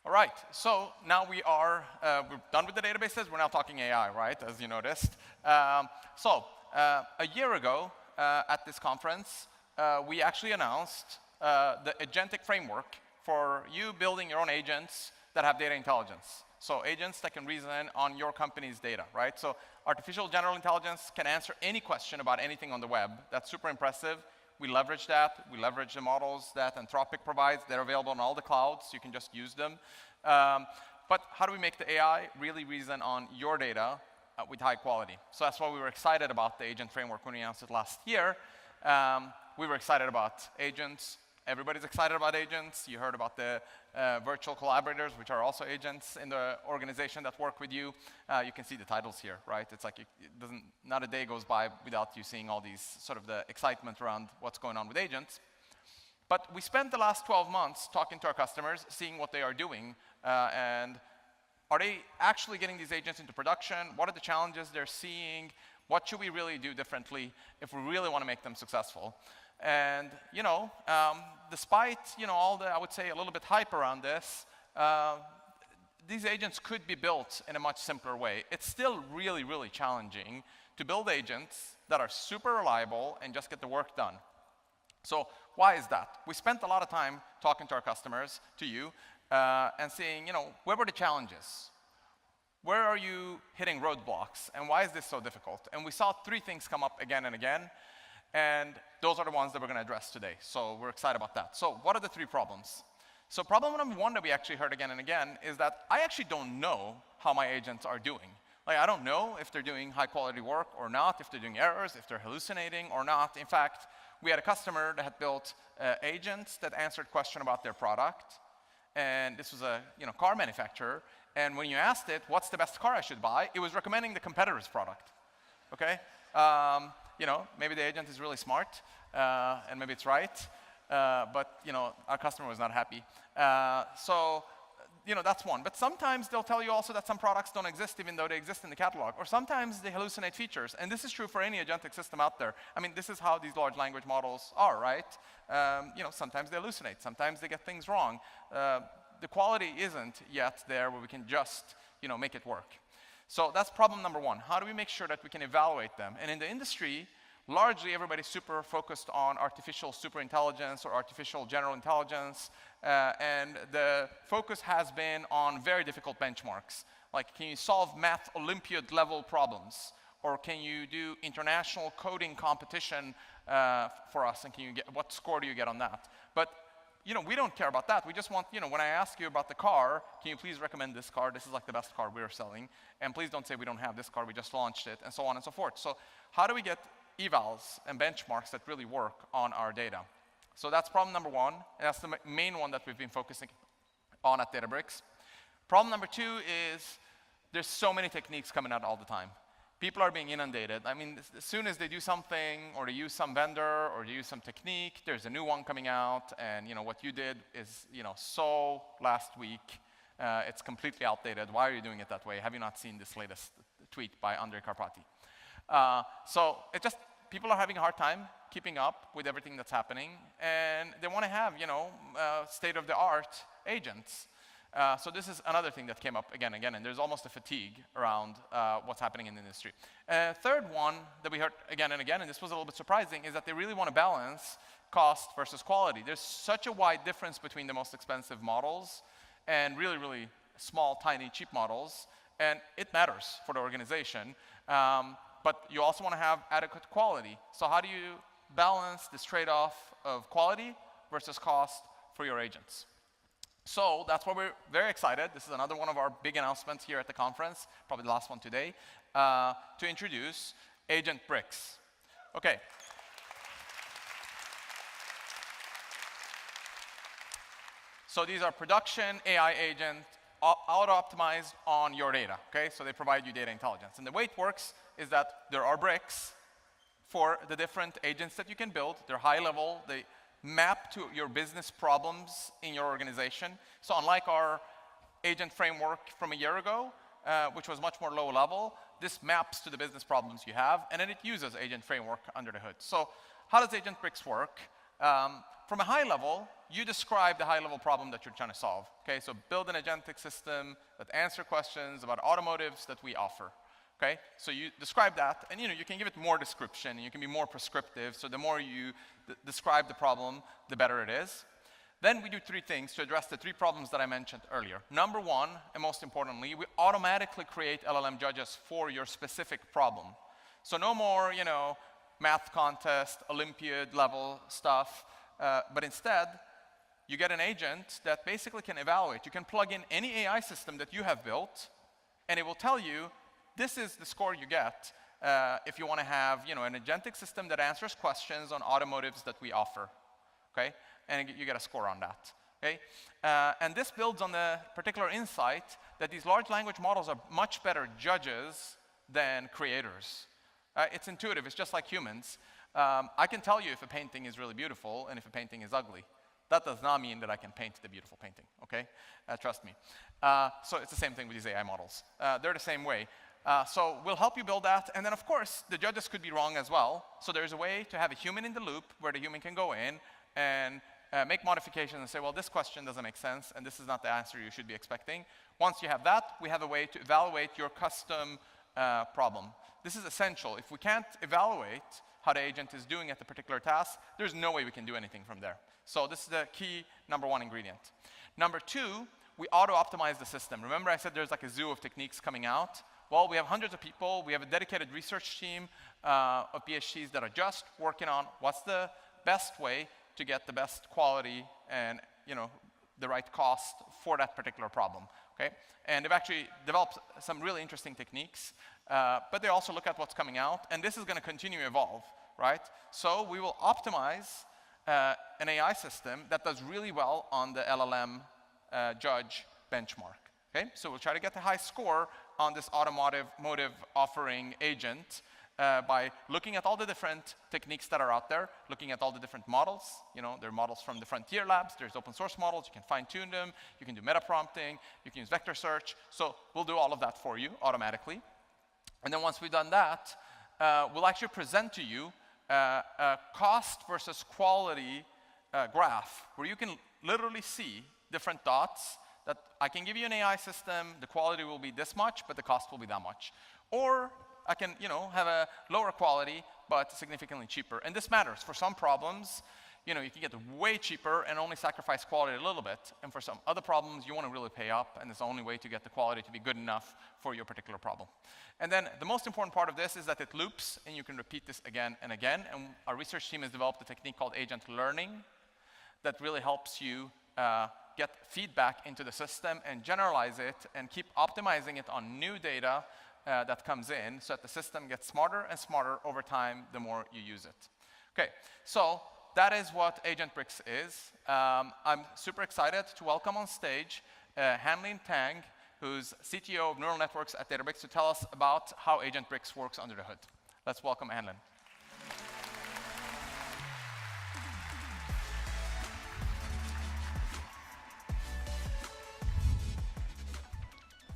All right, so now we're done with the databases. We're now talking AI, right, as you noticed. A year ago at this conference, we actually announced the agentic framework for you building your own agents that have data intelligence. So agents that can reason on your company's data, right? So artificial general intelligence can answer any question about anything on the web. That's super impressive. We leverage that. We leverage the models that Anthropic provides. They're available on all the clouds. You can just use them. But how do we make the AI really reason on your data with high quality? So that's why we were excited about the agent framework when we announced it last year. We were excited about agents. Everybody's excited about agents. You heard about the virtual collaborators, which are also agents in the organization that work with you. You can see the titles here, right? It's like not a day goes by without you seeing all these sort of the excitement around what's going on with agents. But we spent the last 12 months talking to our customers, seeing what they are doing, and are they actually getting these agents into production? What are the challenges they're seeing? What should we really do differently if we really want to make them successful? And despite all the, I would say, a little bit hype around this, these agents could be built in a much simpler way. It's still really, really challenging to build agents that are super reliable and just get the work done. So why is that? We spent a lot of time talking to our customers, to you, and seeing, where were the challenges? Where are you hitting roadblocks? And why is this so difficult? And we saw three things come up again and again. And those are the ones that we're going to address today. So we're excited about that. So what are the three problems? So problem number one that we actually heard again and again is that I actually don't know how my agents are doing. Like, I don't know if they're doing high quality work or not, if they're doing errors, if they're hallucinating or not. In fact, we had a customer that had built agents that answered questions about their product. And this was a car manufacturer. And when you asked it, what's the best car I should buy, it was recommending the competitor's product. Okay? Maybe the agent is really smart, and maybe it's right, but our customer was not happy. That's one. But sometimes they'll tell you also that some products don't exist even though they exist in the catalog. Or sometimes they hallucinate features. And this is true for any agentic system out there. I mean, this is how these large language models are, right? Sometimes they hallucinate. Sometimes they get things wrong. The quality isn't yet there where we can just make it work. So that's problem number one. How do we make sure that we can evaluate them? And in the industry, largely everybody's super focused on artificial superintelligence or artificial general intelligence. And the focus has been on very difficult benchmarks. Like, can you solve math Olympiad level problems? Or can you do international coding competition for us? And what score do you get on that? But we don't care about that. We just want, when I ask you about the car, can you please recommend this car? This is like the best car we're selling. And please don't say we don't have this car, we just launched it, and so on and so forth. So how do we get evals and benchmarks that really work on our data? So that's problem number one, and that's the main one that we've been focusing on at Databricks. Problem number two is there's so many techniques coming out all the time. People are being inundated. I mean, as soon as they do something, or they use some vendor, or they use some technique, there's a new one coming out, and what you did is so last week. It's completely outdated. Why are you doing it that way? Have you not seen this latest tweet by Andre Karpati? So people are having a hard time keeping up with everything that's happening, and they want to have state-of-the-art agents. So this is another thing that came up again and again, and there's almost a fatigue around what's happening in the industry. Third one that we heard again and again, and this was a little bit surprising, is that they really want to balance cost versus quality. There's such a wide difference between the most expensive models and really, really small, tiny, cheap models, and it matters for the organization. But you also want to have adequate quality. So how do you balance this trade-off of quality versus cost for your agents? So that's why we're very excited. This is another one of our big announcements here at the conference, probably the last one today, to introduce Agent Bricks. Okay. So these are production AI agents auto-optimized on your data, okay? So they provide you data intelligence. And the way it works is that there are bricks for the different agents that you can build. They're high level. They map to your business problems in your organization. So unlike our agent framework from a year ago, which was much more low level, this maps to the business problems you have, and then it uses agent framework under the hood. So how does Agent Bricks work? from a high level, you describe the high-level problem that you're trying to solve. Okay, so build an agentic system that answer questions about automotives that we offer. Okay, so you describe that, and you can give it more description, and you can be more prescriptive. So the more you describe the problem, the better it is. Then we do three things to address the three problems that I mentioned earlier. Number one, and most importantly, we automatically create LLM judges for your specific problem. So no more, math contest, Olympiad level stuff, but instead, you get an agent that basically can evaluate. You can plug in any AI system that you have built, and it will tell you, this is the score you get if you want to have, an agentic system that answers questions on automotives that we offer. Okay, and you get a score on that. Okay, and this builds on the particular insight that these large language models are much better judges than creators. It's intuitive. It's just like humans. I can tell you if a painting is really beautiful and if a painting is ugly. That does not mean that I can paint the beautiful painting, okay? Trust me. So it's the same thing with these AI models. They're the same way. So we'll help you build that. And then, of course, the judges could be wrong as well. So there's a way to have a human in the loop where the human can go in and make modifications and say, well, this question doesn't make sense, and this is not the answer you should be expecting. Once you have that, we have a way to evaluate your custom problem. This is essential. If we can't evaluate how the agent is doing at the particular task, there's no way we can do anything from there. So this is the key number one ingredient. Number two, we auto-optimize the system. Remember I said there's like a zoo of techniques coming out? Well, we have hundreds of people. We have a dedicated research team of PhDs that are just working on what's the best way to get the best quality and the right cost for that particular problem. Okay? And they've actually developed some really interesting techniques, but they also look at what's coming out, and this is going to continue to evolve, right? So we will optimize an AI system that does really well on the LLM judge benchmark. Okay? So we'll try to get a high score on this automotive offering agent by looking at all the different techniques that are out there, looking at all the different models. There are models from the frontier labs. There's open source models. You can fine-tune them. You can do meta prompting. You can use vector search. So we'll do all of that for you automatically. And then once we've done that, we'll actually present to you a cost versus quality graph where you can literally see different dots that I can give you an AI system, the quality will be this much, but the cost will be that much. Or I can, have a lower quality, but significantly cheaper. And this matters. For some problems, you can get way cheaper and only sacrifice quality a little bit. And for some other problems, you want to really pay up, and it's the only way to get the quality to be good enough for your particular problem. And then the most important part of this is that it loops, and you can repeat this again and again. And our research team has developed a technique called agent learning that really helps you get feedback into the system and generalize it and keep optimizing it on new data that comes in so that the system gets smarter and smarter over time the more you use it. Okay, so that is what Agent Bricks is. I'm super excited to welcome on stage Hanlin Tang, who's CTO of Neural Networks at Databricks, to tell us about how Agent Bricks works under the hood. Let's welcome Hanlin.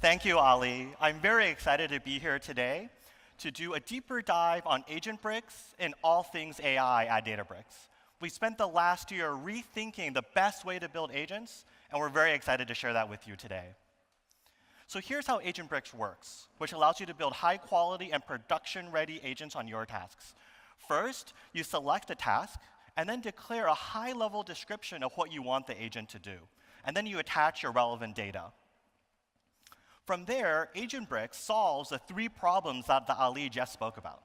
Thank you, Ali. I'm very excited to be here today to do a deeper dive on Agent Bricks and all things AI at Databricks. We spent the last year rethinking the best way to build agents, and we're very excited to share that with you today. So here's how Agent Bricks works, which allows you to build high-quality and production-ready agents on your tasks. First, you select a task, and then declare a high-level description of what you want the agent to do. And then you attach your relevant data. From there, Agent Bricks solves the three problems that Ali just spoke about.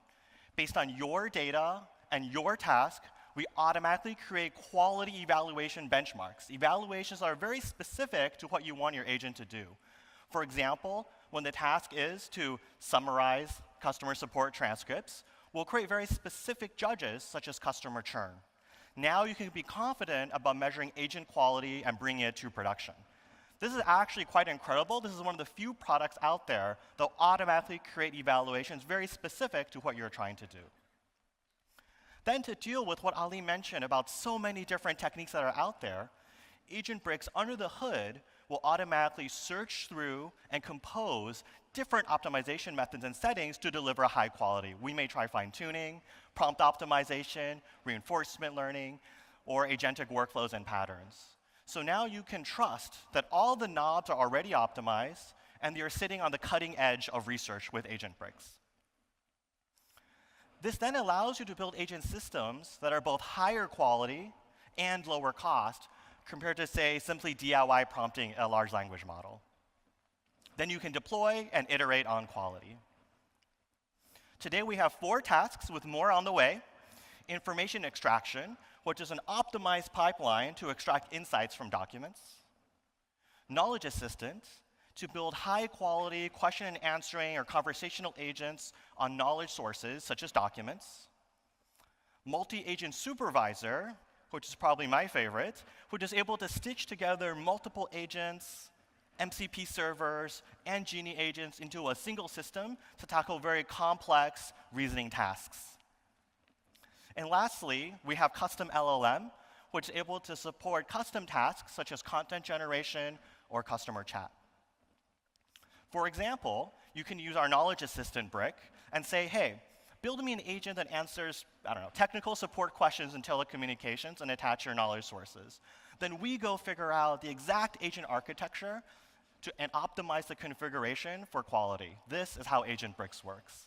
Based on your data and your task, we automatically create quality evaluation benchmarks. Evaluations are very specific to what you want your agent to do. For example, when the task is to summarize customer support transcripts, we'll create very specific judges, such as customer churn. Now you can be confident about measuring agent quality and bringing it to production. This is actually quite incredible. This is one of the few products out there that will automatically create evaluations very specific to what you're trying to do. Then to deal with what Ali mentioned about so many different techniques that are out there, Agent Bricks under the hood will automatically search through and compose different optimization methods and settings to deliver high quality. We may try fine-tuning, prompt optimization, reinforcement learning. or agentic workflows and patterns. So now you can trust that all the knobs are already optimized and you're sitting on the cutting edge of research with Agent Bricks. This then allows you to build agent systems that are both higher quality and lower cost compared to, say, simply DIY prompting a large language model. Then you can deploy and iterate on quality. Today we have 4 tasks with more on the way. Information extraction, which is an optimized pipeline to extract insights from documents. Knowledge assistant, to build high-quality question and answering or conversational agents on knowledge sources, such as documents. Multi-agent supervisor, which is probably my favorite, which is able to stitch together multiple agents, MCP servers, and Genie agents into a single system to tackle very complex reasoning tasks. And lastly, we have custom LLM, which is able to support custom tasks such as content generation or customer chat. For example, you can use our knowledge assistant brick and say, hey, build me an agent that answers, I don't know, technical support questions in telecommunications and attach your knowledge sources. Then we go figure out the exact agent architecture and optimize the configuration for quality. This is how Agent Bricks works.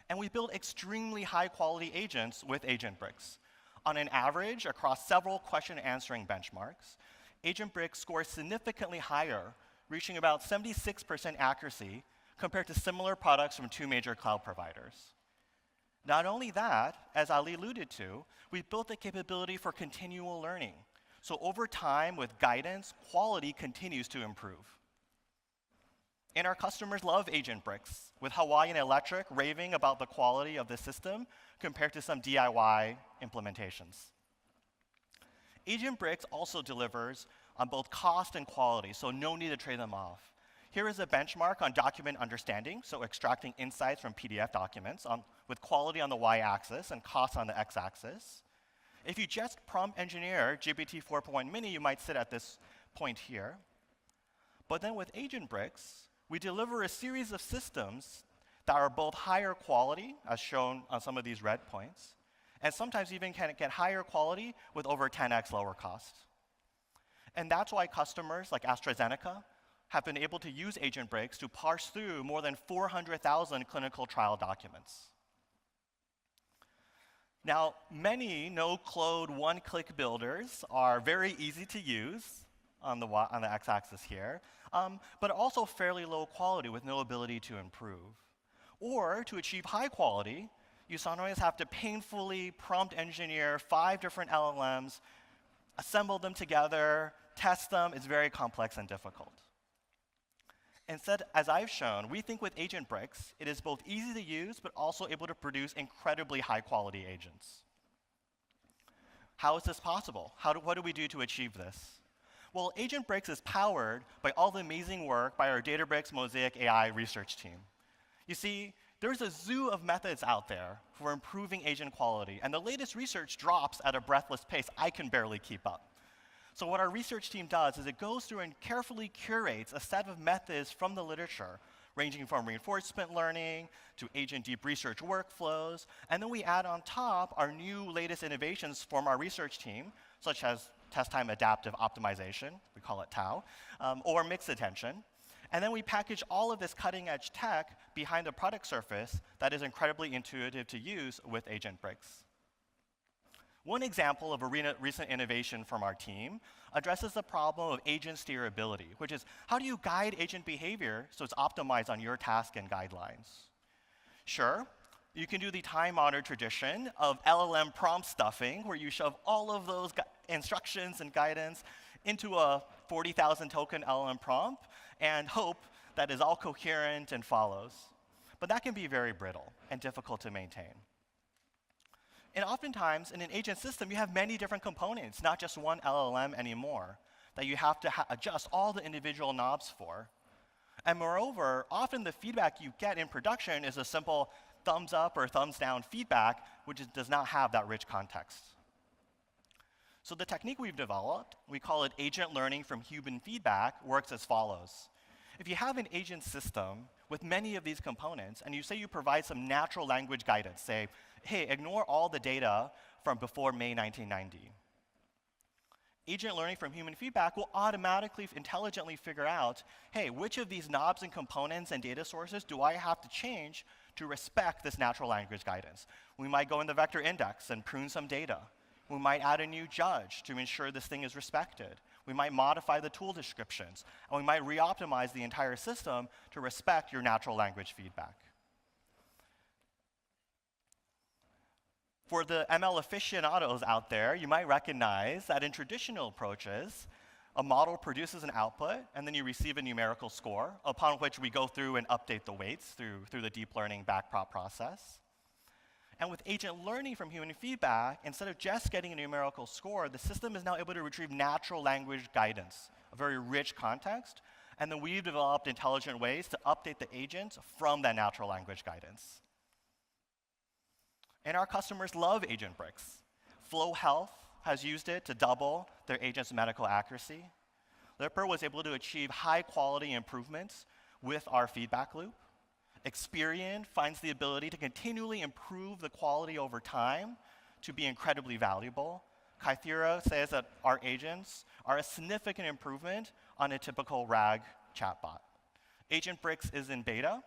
And we build extremely high-quality agents with Agent Bricks. On an average, across several question-answering benchmarks, Agent Bricks scores significantly higher, reaching about 76% accuracy compared to similar products from 2 major cloud providers. Not only that, as Ali alluded to, we've built the capability for continual learning. So over time, with guidance, quality continues to improve. And our customers love Agent Bricks, with Hawaiian Electric raving about the quality of the system compared to some DIY implementations. Agent Bricks also delivers on both cost and quality, so no need to trade them off. Here is a benchmark on document understanding, so extracting insights from PDF documents with quality on the y-axis and cost on the x-axis. If you just prompt engineer GPT 4.1 Mini, you might sit at this point here. But then with Agent Bricks, we deliver a series of systems that are both higher quality, as shown on some of these red points, and sometimes even can get higher quality with over 10x lower cost. And that's why customers like AstraZeneca have been able to use Agent Bricks to parse through more than 400,000 clinical trial documents. Now, many no-code one-click builders are very easy to use on the x-axis here, but also fairly low quality with no ability to improve. Or to achieve high quality, you sometimes have to painfully prompt engineer 5 different LLMs, assemble them together, test them. It's very complex and difficult. Instead, as I've shown, we think with Agent Bricks, it is both easy to use, but also able to produce incredibly high-quality agents. How is this possible? What do we do to achieve this? Well, Agent Bricks is powered by all the amazing work by our Databricks Mosaic AI research team. You see, there's a zoo of methods out there for improving agent quality, and the latest research drops at a breathless pace I can barely keep up. So what our research team does is it goes through and carefully curates a set of methods from the literature, ranging from reinforcement learning to agent deep research workflows, and then we add on top our new latest innovations from our research team, such as test-time adaptive optimization, we call it TAO, or mixed attention. And then we package all of this cutting-edge tech behind the product surface that is incredibly intuitive to use with Agent Bricks. One example of a recent innovation from our team addresses the problem of agent steerability, which is how do you guide agent behavior so it's optimized on your task and guidelines? Sure, you can do the time-honored tradition of LLM prompt stuffing, where you shove all of those instructions and guidance into a 40,000 token LLM prompt and hope that is all coherent and follows. But that can be very brittle and difficult to maintain. And oftentimes, in an agent system, you have many different components, not just one LLM anymore, that you have to adjust all the individual knobs for. And moreover, often the feedback you get in production is a simple thumbs up or thumbs down feedback, which does not have that rich context. So the technique we've developed, we call it agent learning from human feedback, works as follows. If you have an agent system with many of these components, and you say you provide some natural language guidance, say, hey, ignore all the data from before May 1990. Agent learning from human feedback will automatically, intelligently figure out, hey, which of these knobs and components and data sources do I have to change to respect this natural language guidance? We might go in the vector index and prune some data. We might add a new judge to ensure this thing is respected. We might modify the tool descriptions. And we might re-optimize the entire system to respect your natural language feedback. For the ML aficionados out there, you might recognize that in traditional approaches, a model produces an output, and then you receive a numerical score, upon which we go through and update the weights through the deep learning backprop process. And with agent learning from human feedback, instead of just getting a numerical score, the system is now able to retrieve natural language guidance, a very rich context, and then we've developed intelligent ways to update the agents from that natural language guidance. And our customers love Agent Bricks. Flow Health has used it to double their agent's medical accuracy. Lipper was able to achieve high-quality improvements with our feedback loop. Experian finds the ability to continually improve the quality over time to be incredibly valuable. Kythera says that our agents are a significant improvement on a typical RAG chatbot. Agent Bricks is in beta,